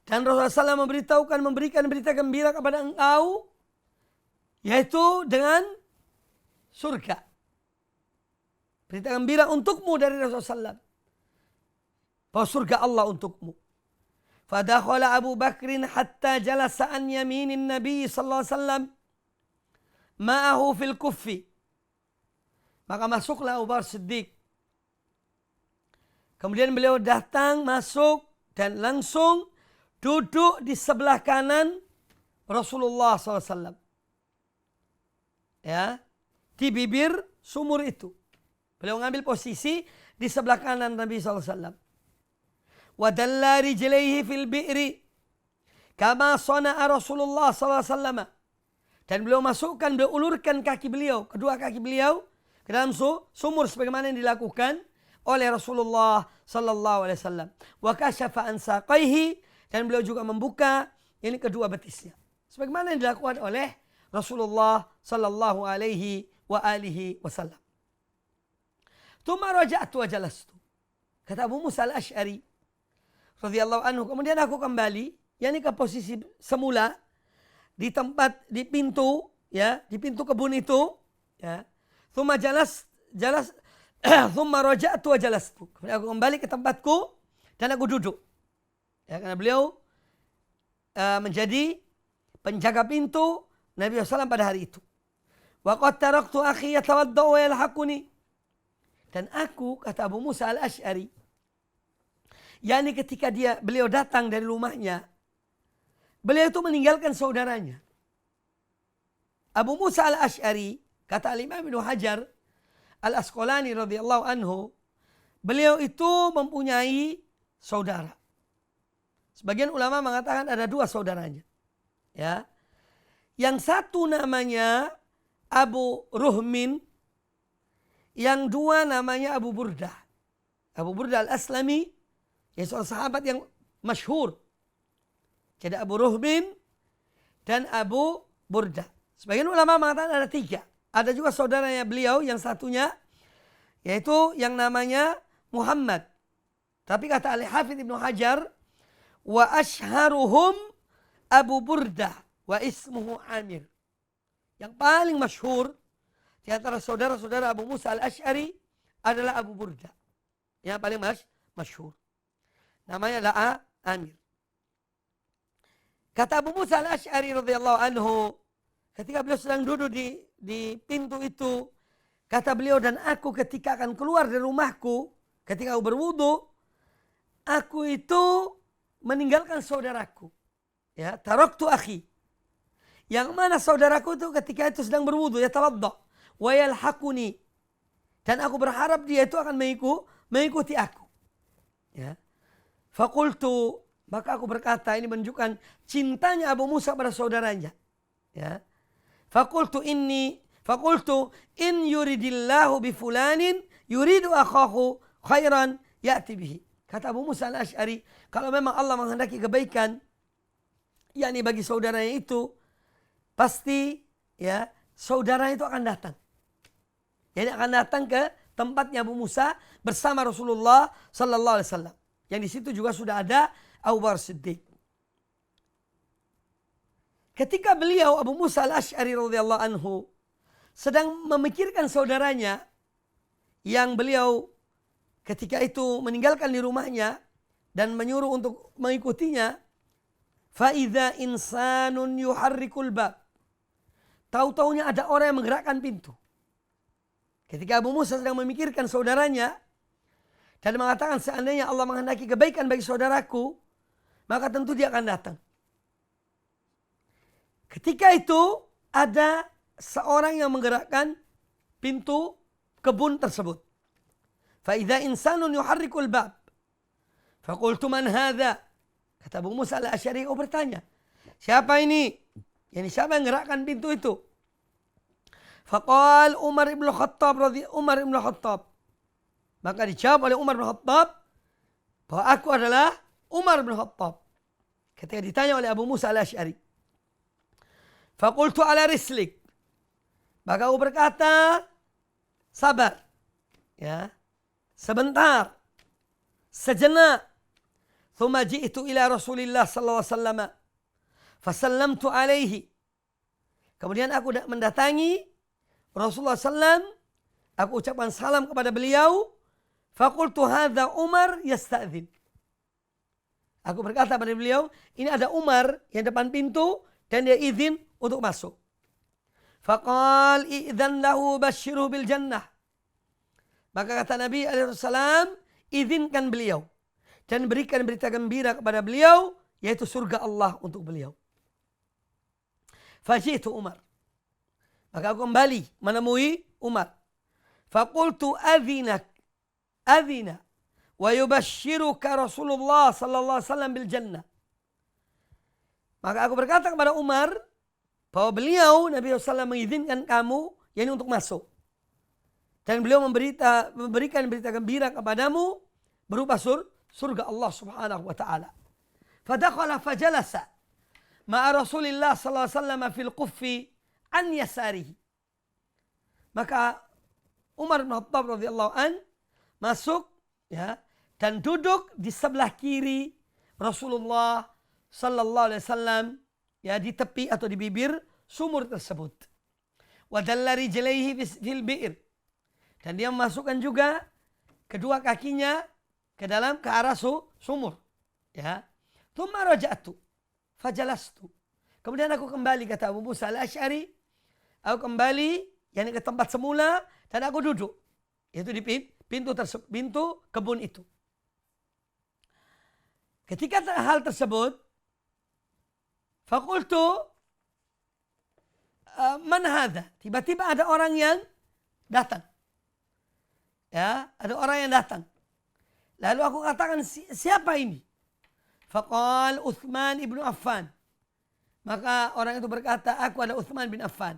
Dan Rasulullah SAW memberikan berita gembira kepada engkau, yaitu dengan surga. Berita gembira untukmu dari Rasulullah SAW, bahwa surga Allah untukmu. Fadakhala Abu Bakrin hatta jalasa an yaminin Nabi sallallahu alaihi wasallam ma'ahu fil kuffi. Maka masuklah Abu Bakar Siddiq. Kemudian beliau datang masuk dan langsung duduk di sebelah kanan Rasulullah SAW. Ya, di bibir sumur itu. Beliau mengambil posisi di sebelah kanan Nabi SAW. Wa dalla rijlaihi fil bi'ri kama sana'a Rasulullah SAW. Dan beliau masukkan, beliau ulurkan kaki beliau, kedua kaki beliau ke dalam sumur sebagaimana yang dilakukan oleh Rasulullah sallallahu alaihi wasallam. Wa kashafa an saqaihi, dan beliau juga membuka ini kedua betisnya sebagaimana yang dilakukan oleh Rasulullah sallallahu alaihi wasallam. Tsumma raja'tu wa jalastu. Kata Abu Musa al-Asy'ari radhiyallahu anhu, kemudian aku kembali, yakni ke posisi semula di tempat, di pintu, ya, di pintu kebun itu, ya. Tsumma tsumma raja'tu wa jalastu. Kemudian aku kembali ke tempatku dan aku duduk. Ya, karena beliau menjadi penjaga pintu Nabi SAW pada hari itu. Wa qad taraktu akhi yatawaddau wa yalhaquni. Dan aku, kata Abu Musa al-Asy'ari, yakni ketika beliau datang dari rumahnya, beliau itu meninggalkan saudaranya. Abu Musa al-Asy'ari, kata Al-Imam Ibnu Hajar Al-Asqalani radhiyallahu anhu, beliau itu mempunyai saudara. Sebagian ulama mengatakan ada dua saudaranya. Ya. Yang satu namanya Abu Ruhmin, yang dua namanya Abu Burdah. Abu Burdah al-Aslami, ya, seorang sahabat yang masyhur. Jadi Abu Ruhmin dan Abu Burdah. Sebagian ulama mengatakan ada 3. Ada juga saudaranya beliau yang satunya, yaitu yang namanya Muhammad. Tapi kata Al-Hafidz Ibnu Hajar, wa ashharuhum Abu Burdah wa ismuhu Amir. Yang paling masyhur di antara saudara-saudara Abu Musa al-Asy'ari adalah Abu Burdah. Yang paling masyhur. Namanya adalah Amir. Kata Abu Musa al-Asy'ari radhiyallahu anhu, ketika beliau sedang duduk di pintu itu, kata beliau, dan aku ketika akan keluar dari rumahku, ketika aku berwudu, aku itu meninggalkan saudaraku. Ya, taraktu akhi. Yang mana saudaraku itu ketika itu sedang berwudu, ya tawadda, wa yalhaquni. Dan aku berharap dia itu akan mengikuti aku. Ya. Fakultu, maka aku berkata, ini menunjukkan cintanya Abu Musa pada saudaranya. Ya. Fakultu in yuridillahu bifulanin yuridu akhahu khairan ya'ti bihi. Kata Abu Musa al-Asy'ari, kalau memang Allah menghendaki kebaikan, yakni bagi saudaranya itu, pasti ya saudara itu akan datang. Jadi akan datang ke tempatnya Abu Musa bersama Rasulullah sallallahu alaihi wasallam. Yang di situ juga sudah ada Abu Bakar Siddiq. Ketika beliau Abu Musa al-Asy'ari radhiyallahu anhu sedang memikirkan saudaranya yang beliau ketika itu meninggalkan di rumahnya dan menyuruh untuk mengikutinya, fa idza insanun yuharrikul bab. Tahu-taunya ada orang yang menggerakkan pintu. Ketika Abu Musa sedang memikirkan saudaranya dan mengatakan, seandainya Allah menghendaki kebaikan bagi saudaraku, maka tentu dia akan datang. Ketika itu ada seorang yang menggerakkan pintu kebun tersebut. Fa idza insanun yuharrikul bab. Fa qultu man hadza? Kata Abu Musa al-Asy'ari, oh bertanya, siapa ini? Yani siapa yang menggerakkan pintu itu? Faqal Umar ibn Khattab. Maka dijawab oleh Umar bin Khattab bahwa aku adalah Umar bin Khattab. Ketika ditanya oleh Abu Musa al-Asy'ari. Faqultu ala rislik. Maka aku berkata, sabar. Ya. Sebentar. Sejenak. Thumma ji'tu ila Rasulillah sallallahu alaihi wasallam. Fasallamtu alaihi. Kemudian aku mendatangi Rasulullah sallam. Aku ucapkan salam kepada beliau. Faqultu hadza Umar yasta'dzin. Aku berkata pada beliau, ini ada Umar yang depan pintu dan dia izin untuk masuk. Faqal idzan lahu basyiruhu bil jannah. Maka kata Nabi alaihissalam, izinkan beliau dan berikan berita gembira kepada beliau, yaitu surga Allah untuk beliau. Fajitu Umar. Maka aku kembali menemui Umar. Faqultu adina wa yubashshiruka Rasulullah sallallahu alaihi wasallam bil jannah. Maka aku berkata kepada Umar bahwa beliau Nabi SAW mengizinkan kamu yakni untuk masuk. Dan beliau memberikan berita gembira kepadamu berupa surga Allah Subhanahu wa taala. Fadakhala fajalasa ma'a Rasulillah sallallahu alaihi wasallam fil quffi an yasarihi. Maka Umar bin Khattab radhiyallahu an masuk ya dan duduk di sebelah kiri Rasulullah sallallahu alaihi wasallam ya di tepi atau di bibir sumur tersebut. Wa dalla rijlaihi fil bi'r. Dan dia memasukkan juga kedua kakinya ke arah sumur. Ya. Tsumma raja'tu fajalastu. Kemudian aku kembali, kata Abu Musa al-Asy'ari, aku kembali yakni ke tempat semula dan aku duduk. Itu di pintu kebun itu. Ketika hal tersebut, faqultu man hadha? Tiba-tiba ada orang yang datang. Ya, ada orang yang datang. Lalu aku katakan, siapa ini? Faqal Uthman ibnu Affan. Maka orang itu berkata, aku adalah Uthman bin Affan.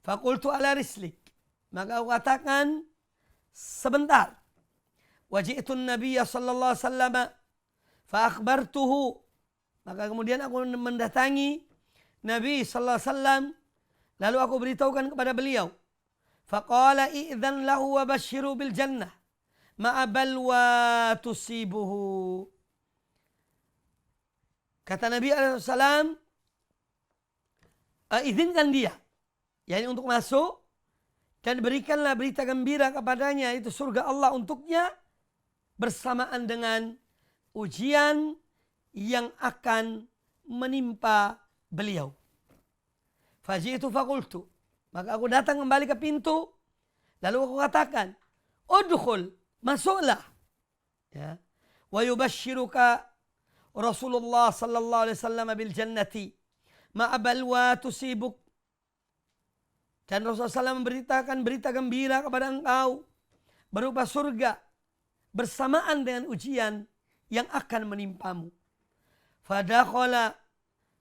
Faqultu ala rislik. Maka aku katakan, sebentar. Waji'tu Nabiya sallallahu alaihi wasallam fa akhbartuhu. Maka kemudian aku mendatangi Nabi sallallahu alaihi wasallam, lalu aku beritahukan kepada beliau, faqala idzan lahu wa basyiru bil jannah ma'a balwa tusibuhu. Kata Nabi SAW, izinkan dia, yakni untuk masuk, dan berikanlah berita gembira kepadanya, itu surga Allah untuknya, bersamaan dengan ujian yang akan menimpa beliau. Faji'tu faqultu, maka aku datang kembali ke pintu, lalu aku katakan, udkhul, masuklah. Ya. Wa yubashshiruka Rasulullah sallallahu alaihi wasallam bil jannati ma'a balwa tusibuk. Dan Rasulullah SAW memberitakan berita gembira kepada engkau berupa surga bersamaan dengan ujian yang akan menimpamu. Fadakhala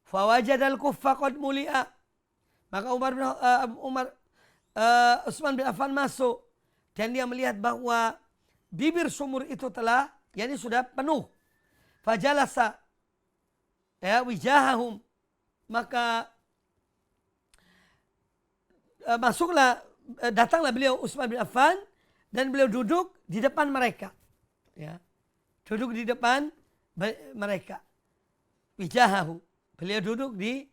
fawajadal kuffa qad muli'a. Maka Utsman bin Affan masuk dan dia melihat bahwa bibir sumur itu telah, yakni sudah penuh. Fajalasa wijahahum, maka datanglah beliau Utsman bin Affan dan beliau duduk di depan mereka. Ya. Duduk di depan mereka. Wijahahu, beliau duduk di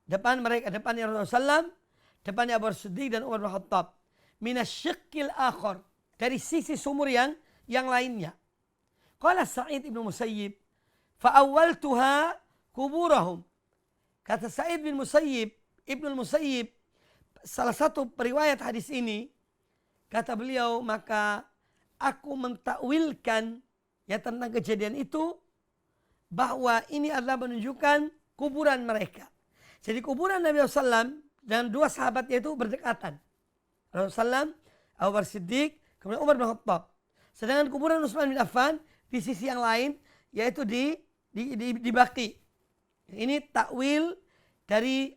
depan mereka, depannya Rasulullah SAW, depannya Abu Bakar Siddiq dan Umar bin Khattab. Minasyiqqil akhar, dari sisi sumur yang lainnya. Qala Sa'id ibn Musayyib, fa'awwaltuha kuburahum. Kata Sa'id bin Musayyib, Ibnu Musayyib, salah satu periwayat hadis ini, kata beliau, maka aku mentakwilkan ya tentang kejadian itu, bahwa ini adalah menunjukkan kuburan mereka. Jadi kuburan Nabi SAW dan dua sahabatnya itu berdekatan. Rasulullah SAW, Abu Bakar Siddiq, kemudian Umar bin Khattab. Sedangkan kuburan Utsman bin Affan di sisi yang lain, yaitu di Baqi. Ini takwil dari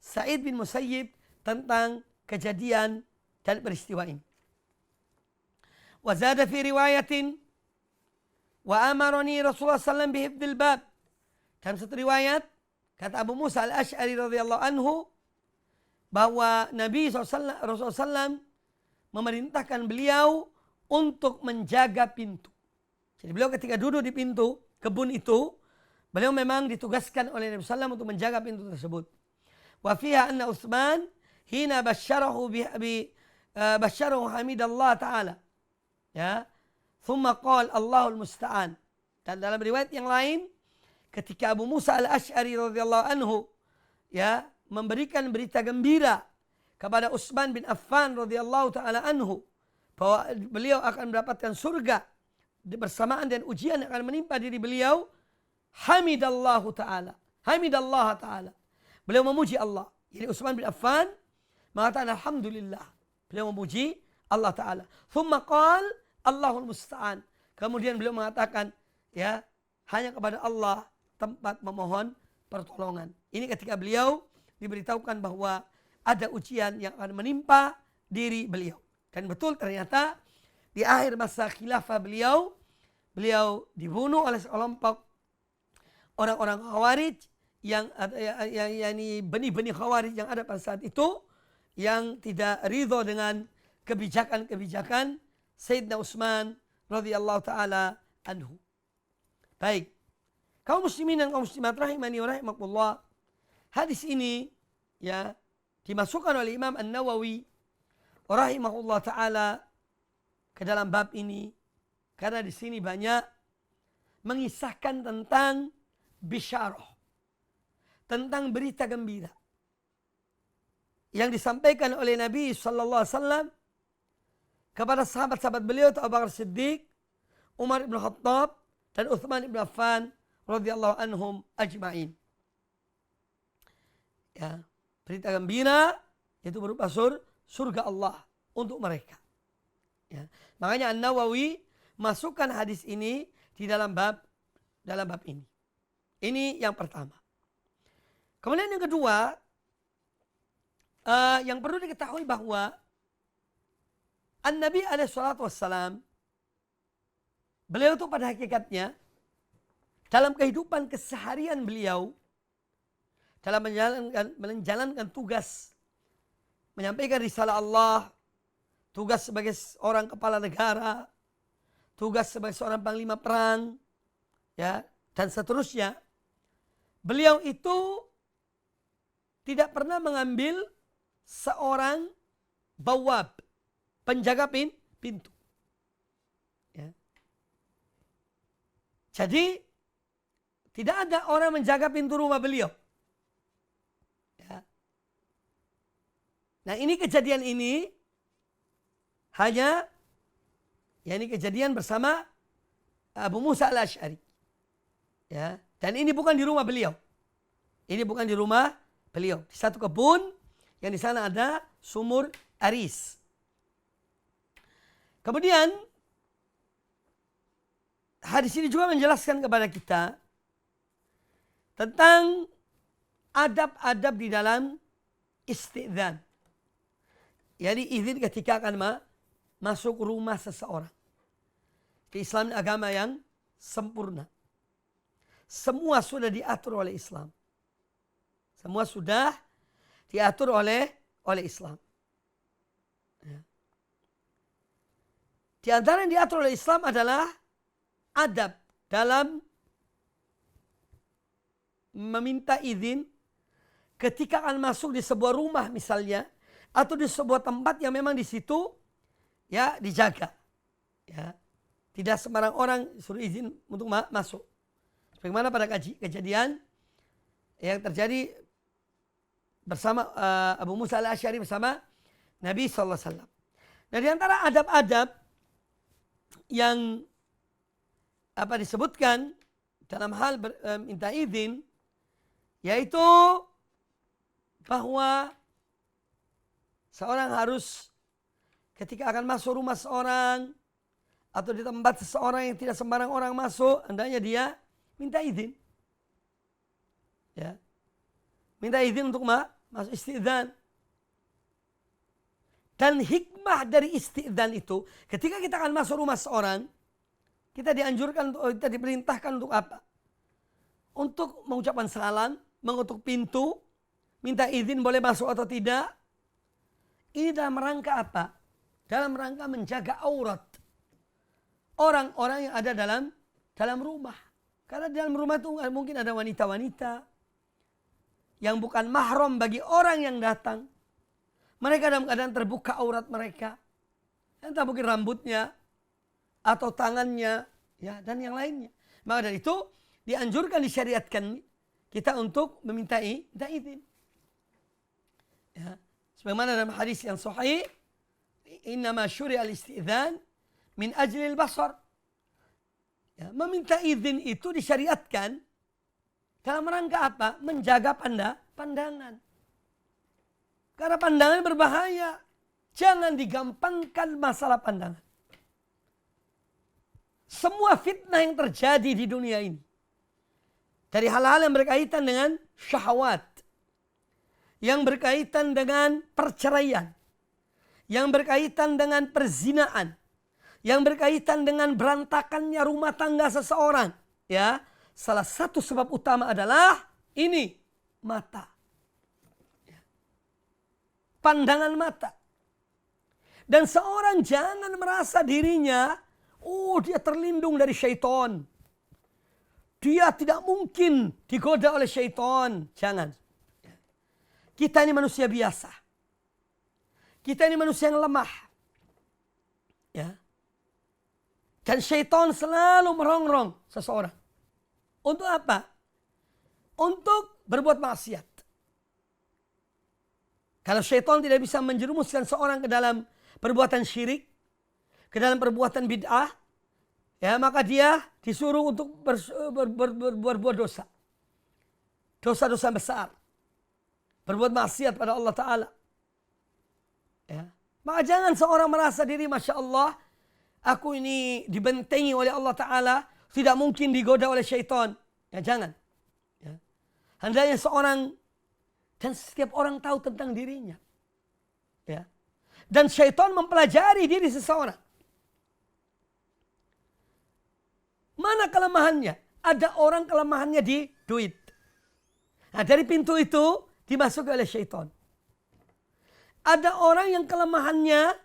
Sa'id bin Musayyib tentang kejadian dan peristiwa ini. Wa zada fi riwayatin wa amarani Rasulullah sallallahu bihifdzil bab. Dan satu riwayat kata Abu Musa al-Asy'ari radhiyallahu anhu bahwa Nabi SAW, Rasulullah SAW memerintahkan beliau untuk menjaga pintu. Jadi beliau ketika duduk di pintu kebun itu, beliau memang ditugaskan oleh Nabi SAW untuk menjaga pintu tersebut. Wa fiha anna Utsman hina basyarahu basyarahu hamidallah ta'ala. Ya. Thumma qala Allahul musta'an. Dan dalam riwayat yang lain, ketika Abu Musa al-Asy'ari radhiyallahu anhu ya memberikan berita gembira kepada Utsman bin Affan radhiyallahu taala anhu bahwa beliau akan mendapatkan surga bersamaan dengan ujian yang akan menimpa diri beliau, hamidallahu taala, hamidallah taala. Beliau memuji Allah. Jadi Utsman bin Affan mengatakan alhamdulillah. Beliau memuji Allah taala. Thumma qala Allahul musta'an. Kemudian beliau mengatakan, ya, hanya kepada Allah tempat memohon pertolongan. Ini ketika beliau diberitahukan bahwa ada ujian yang akan menimpa diri beliau. Dan betul ternyata di akhir masa khilafah beliau dibunuh oleh sekelompok orang-orang Khawarij yang benih-benih Khawarij yang ada pada saat itu, yang tidak ridho dengan kebijakan-kebijakan Sayyidina Utsman radhiyallahu taala anhu. Baik. Kaum muslimin dan kaum muslimat rahimani wa rahimakumullah. Hadis ini ya dimasukkan oleh Imam An-Nawawi rahimahullah taala ke dalam bab ini karena di sini banyak mengisahkan tentang bisyarah, tentang berita gembira yang disampaikan oleh Nabi sallallahu alaihi wasallam kepada sahabat-sahabat beliau, Abu Bakar Siddiq, Umar bin Khattab dan Utsman bin Affan radhiyallahu anhum ajma'in. Ya, berita gembira itu berupa surga Allah untuk mereka. Ya. Makanya An-Nawawi masukkan hadis ini di dalam bab ini. Ini yang pertama. Kemudian yang kedua, yang perlu diketahui bahwa An-Nabi alaihi salatu wassalam, beliau itu pada hakikatnya dalam kehidupan keseharian beliau, dalam menjalankan tugas, menyampaikan risalah Allah, tugas sebagai seorang kepala negara, tugas sebagai seorang panglima perang, ya, dan seterusnya. Beliau itu tidak pernah mengambil seorang bawab, penjaga pintu. Ya. Jadi tidak ada orang menjaga pintu rumah beliau. Ya. Nah, ini kejadian ini hanya, ya, ini kejadian bersama Abu Musa al-Asy'ari. Ya, dan ini bukan di rumah beliau. Ini bukan di rumah beliau. Di satu kebun yang di sana ada sumur aris. Kemudian hadis ini juga menjelaskan kepada kita tentang adab-adab di dalam isti'dzan. Jadi izin ketika akan masuk rumah seseorang. Islam agama yang sempurna. Semua sudah diatur oleh Islam. Semua sudah diatur oleh Islam. Ya. Di antara yang diatur oleh Islam adalah adab dalam meminta izin ketika akan masuk di sebuah rumah misalnya, atau di sebuah tempat yang memang di situ, ya, dijaga. Ya. Tidak sembarang orang suruh izin untuk masuk. Bagaimana pada kejadian yang terjadi bersama Abu Musa al-Asy'ari bersama Nabi SAW. Nah, di antara adab-adab yang disebutkan dalam hal minta izin, yaitu bahwa seorang harus ketika akan masuk rumah seorang atau di tempat seseorang yang tidak sembarang orang masuk, hendaknya dia minta izin. Ya. Minta izin untuk masuk isti'dzan. Dan hikmah dari isti'dzan itu, ketika kita akan masuk rumah seorang, kita dianjurkan, kita diperintahkan untuk apa? Untuk mengucapkan salam, mengetuk pintu, minta izin boleh masuk atau tidak. Ini dalam rangka apa? Dalam rangka menjaga aurat orang-orang yang ada dalam rumah. Karena di dalam rumah itu mungkin ada wanita-wanita yang bukan mahram bagi orang yang datang. Mereka dalam keadaan terbuka aurat mereka. Entah mungkin rambutnya atau tangannya, ya, dan yang lainnya. Maka dari itu dianjurkan, disyariatkan kita untuk minta izin. Ya. Sebagaimana dalam hadis yang sahih, innama syuri'al isti'dzan min ajlil basar. Ya, meminta izin itu disyariatkan dalam rangka apa? Menjaga pandangan. Karena pandangan berbahaya. Jangan digampangkan masalah pandangan. Semua fitnah yang terjadi di dunia ini, dari hal-hal yang berkaitan dengan syahwat, yang berkaitan dengan perceraian, yang berkaitan dengan perzinaan, yang berkaitan dengan berantakannya rumah tangga seseorang, ya, salah satu sebab utama adalah ini, mata. Pandangan mata. Dan seorang jangan merasa dirinya, dia terlindung dari syaitan. Dia tidak mungkin digoda oleh syaitan. Jangan. Kita ini manusia biasa. Kita ini manusia yang lemah. Ya. Dan syaitan selalu merongrong seseorang. Untuk apa? Untuk berbuat maksiat. Kalau syaitan tidak bisa menjerumuskan seorang ke dalam perbuatan syirik, ke dalam perbuatan bid'ah, ya, maka dia disuruh untuk berbuat dosa. Dosa-dosa besar. Berbuat maksiat pada Allah Ta'ala. Ya. Maka jangan seorang merasa diri, Masya Allah, aku ini dibentengi oleh Allah Ta'ala, tidak mungkin digoda oleh syaitan. Ya, jangan. Ya. Hendaknya seorang, dan setiap orang tahu tentang dirinya. Ya. Dan syaitan mempelajari diri seseorang. Mana kelemahannya? Ada orang kelemahannya di duit. Nah, dari pintu itu dimasuki oleh syaitan. Ada orang yang kelemahannya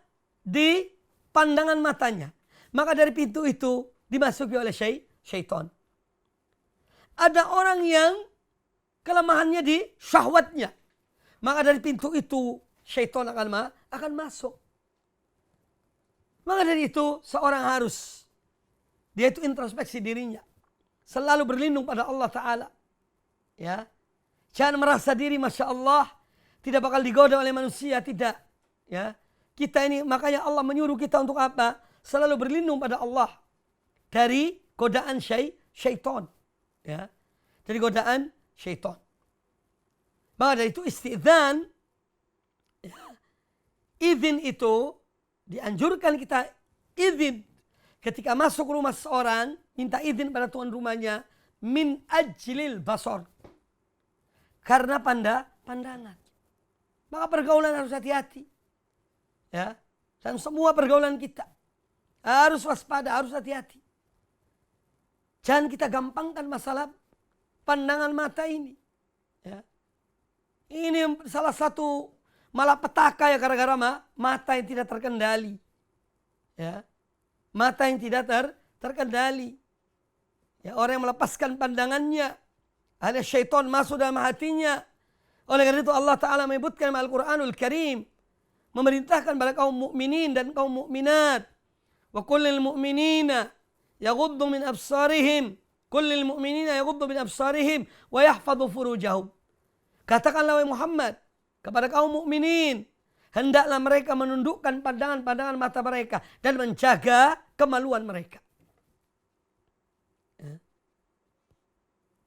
di pandangan matanya. Maka dari pintu itu dimasuki oleh syaitan. Ada orang yang kelemahannya di syahwatnya. Maka dari pintu itu syaitan akan masuk. Maka dari itu seorang harus dia itu introspeksi dirinya. Selalu berlindung pada Allah Ta'ala. Ya. Jangan merasa diri Masya Allah tidak bakal digoda oleh manusia. Tidak. Ya. Kita ini makanya Allah menyuruh kita untuk apa? Selalu berlindung pada Allah. Dari godaan syaitan. Ya. Dari godaan syaitan. Maka dari itu istidzan. Ya. Izin itu dianjurkan kita izin. Ketika masuk rumah seseorang, minta izin pada tuan rumahnya min ajlil basar. Karena pandangan. Maka pergaulan harus hati-hati. Ya. Dan semua pergaulan kita harus waspada, harus hati-hati. Jangan kita gampangkan masalah pandangan mata ini. Ya. Ini salah satu malapetaka ya gara-gara mata yang tidak terkendali. Ya. Mata yang tidak terkendali. Ya, orang yang melepaskan pandangannya. Ada syaitan masuk dalam hatinya. Oleh karena itu Allah Ta'ala menyebutkan dalam Al-Quranul Karim. Memerintahkan pada kaum mukminin dan kaum mukminat. Wa kullil mu'minina yaghuddu min absarihim. Kullil mu'minina yaghuddu min absarihim. Wa yahfadhu furujahum. Katakanlah wahai Muhammad kepada kaum mukminin. Hendaklah mereka menundukkan pandangan-pandangan mata mereka. Dan menjaga kemaluan mereka.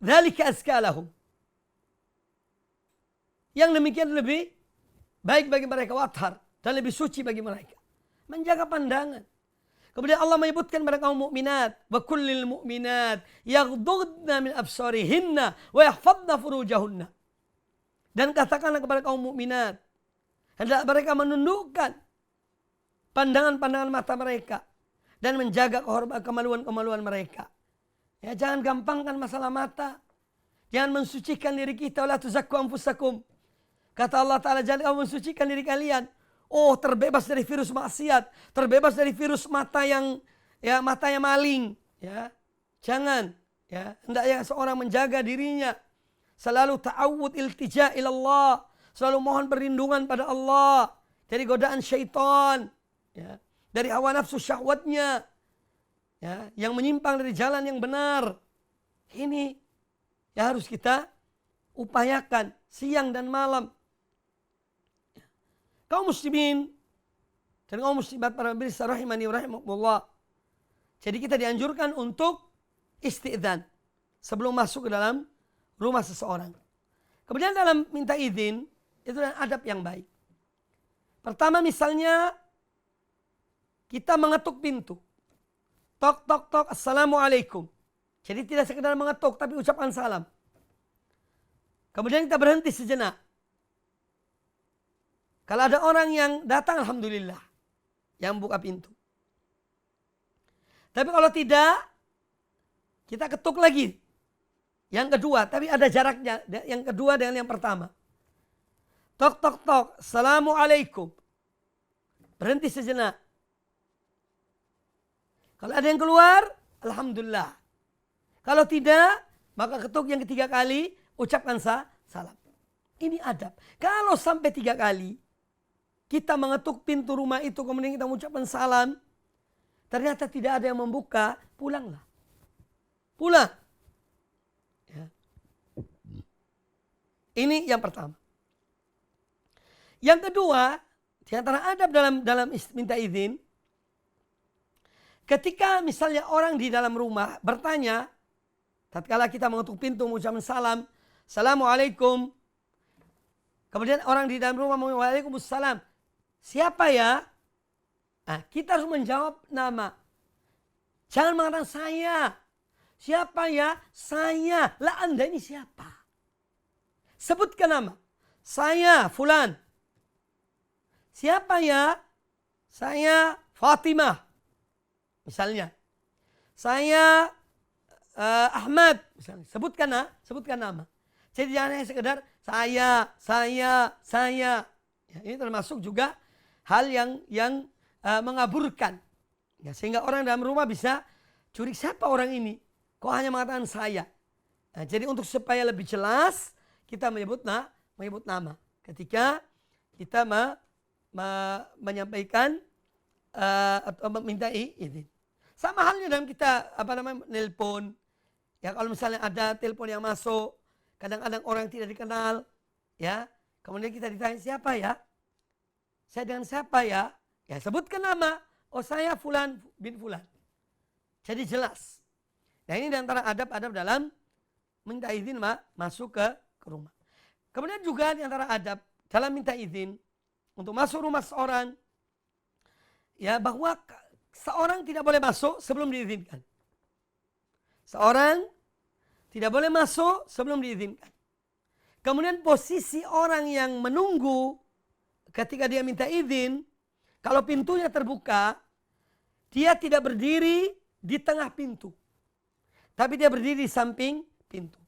Dzalika azka lahum. Yang demikian lebih baik bagi mereka. Wathar. Dan lebih suci bagi mereka. Menjaga pandangan. Kemudian Allah menyebutkan pada kaum mukminat. Wa kullil mu'minat. Yaghdudna min absarihinna. Wa yahfadna furujahunna. Dan katakanlah kepada kaum mukminat. Hendak mereka menundukkan pandangan-pandangan mata mereka. Dan menjaga kemaluan-kemaluan mereka. Ya, jangan gampangkan masalah mata. Jangan mensucikan diri kita. La tuzakku anfusakum. Kata Allah Ta'ala, jangan kamu mensucikan diri kalian. Oh, terbebas dari virus maksiat. Terbebas dari virus mata yang maling. Ya, jangan. Ya, hendaknya seorang menjaga dirinya. Selalu ta'awud iltija ilallah. Selalu mohon perlindungan pada Allah. Dari godaan syaitan. Ya. Dari hawa nafsu syahwatnya. Ya. Yang menyimpang dari jalan yang benar. Ini yang harus kita upayakan. Siang dan malam. Ya. Kaum muslimin. Dan kaum muslimat para pemirsa rahimani wa rahimakumullah. Jadi kita dianjurkan untuk istidzan. Sebelum masuk ke dalam rumah seseorang. Kemudian dalam minta izin. Itu adalah adab yang baik. Pertama misalnya kita mengetuk pintu. Tok, tok, tok, assalamualaikum. Jadi tidak sekedar mengetuk tapi ucapkan salam. Kemudian kita berhenti sejenak. Kalau ada orang yang datang alhamdulillah. Yang buka pintu. Tapi kalau tidak, kita ketuk lagi. Yang kedua, tapi ada jaraknya. Yang kedua dengan yang pertama. Tok, tok, tok. Assalamualaikum. Berhenti sejenak. Kalau ada yang keluar, alhamdulillah. Kalau tidak, maka ketuk yang ketiga kali, ucapkan salam. Ini adab. Kalau sampai 3 kali, kita mengetuk pintu rumah itu, kemudian kita mengucapkan salam, ternyata tidak ada yang membuka, pulanglah. Pulang. Ya. Ini yang pertama. Yang kedua, di antara adab dalam minta izin, ketika misalnya orang di dalam rumah bertanya, tatkala kita mengetuk pintu mengucapkan salam, assalamualaikum. Kemudian orang di dalam rumah mengucapkan waalaikumsalam. Siapa ya? Nah, kita harus menjawab nama. Jangan mengatakan saya. Siapa ya? Saya. Lah Anda ini siapa? Sebutkan nama. Saya fulan. Siapa ya? Saya Fatimah. Misalnya. Saya Ahmad. Misalnya. Sebutkan nama. Jadi jangan hanya sekedar saya. Ya, ini termasuk juga hal yang mengaburkan. Ya, sehingga orang dalam rumah bisa curiga, siapa orang ini? Kok hanya mengatakan saya? Nah, jadi untuk supaya lebih jelas kita menyebut nama. Ketika kita menyampaikan atau meminta izin. Sama halnya dalam kita nelpon. Ya, kalau misalnya ada telepon yang masuk, kadang-kadang orang tidak dikenal, ya. Kemudian kita ditanya, siapa ya? Saya dengan siapa ya? Ya, sebutkan nama. Oh, saya Fulan bin Fulan. Jadi jelas. Nah, ini diantara adab-adab dalam minta izin masuk ke rumah. Kemudian juga diantara adab dalam minta izin untuk masuk rumah seorang, ya, bahwa seorang tidak boleh masuk sebelum diizinkan. Seorang tidak boleh masuk sebelum diizinkan. Kemudian posisi orang yang menunggu ketika dia minta izin, kalau pintunya terbuka, dia tidak berdiri di tengah pintu, tapi dia berdiri di samping pintu.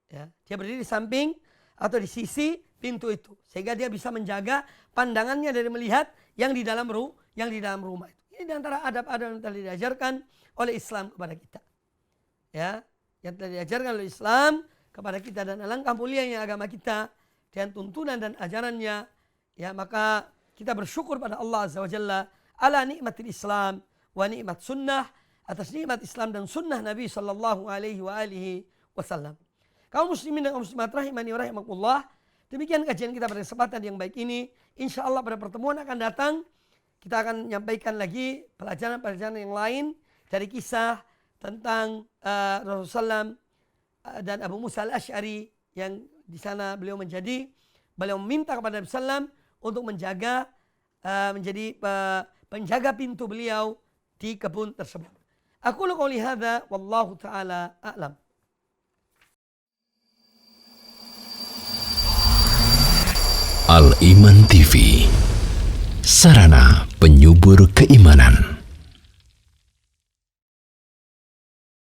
Ya, dia berdiri di samping atau di sisi pintu itu, sehingga dia bisa menjaga pandangannya dari melihat yang di dalam rumah itu. Ini diantara adab-adab yang telah diajarkan oleh Islam kepada kita. Ya, yang telah diajarkan oleh Islam kepada kita, dan alangkah mulianya agama kita dengan tuntunan dan ajarannya. Ya, maka kita bersyukur pada Allah Azza wa Jalla ala nikmatil Islam wa nikmat sunnah, atas nikmat Islam dan sunnah Nabi sallallahu alaihi wasallam. Kaum muslimin dan kaum muslimat rahimani wa rahimakumullah, demikian kajian kita pada kesempatan yang baik ini. Insyaallah pada pertemuan akan datang kita akan menyampaikan lagi pelajaran-pelajaran yang lain dari kisah tentang Rasulullah dan Abu Musa al-Asy'ari, yang di sana beliau meminta kepada Nabi sallam untuk menjadi penjaga pintu beliau di kebun tersebut. Aku qouli hadza wallahu taala a'lam. Al Iman TV, sarana penyubur keimanan.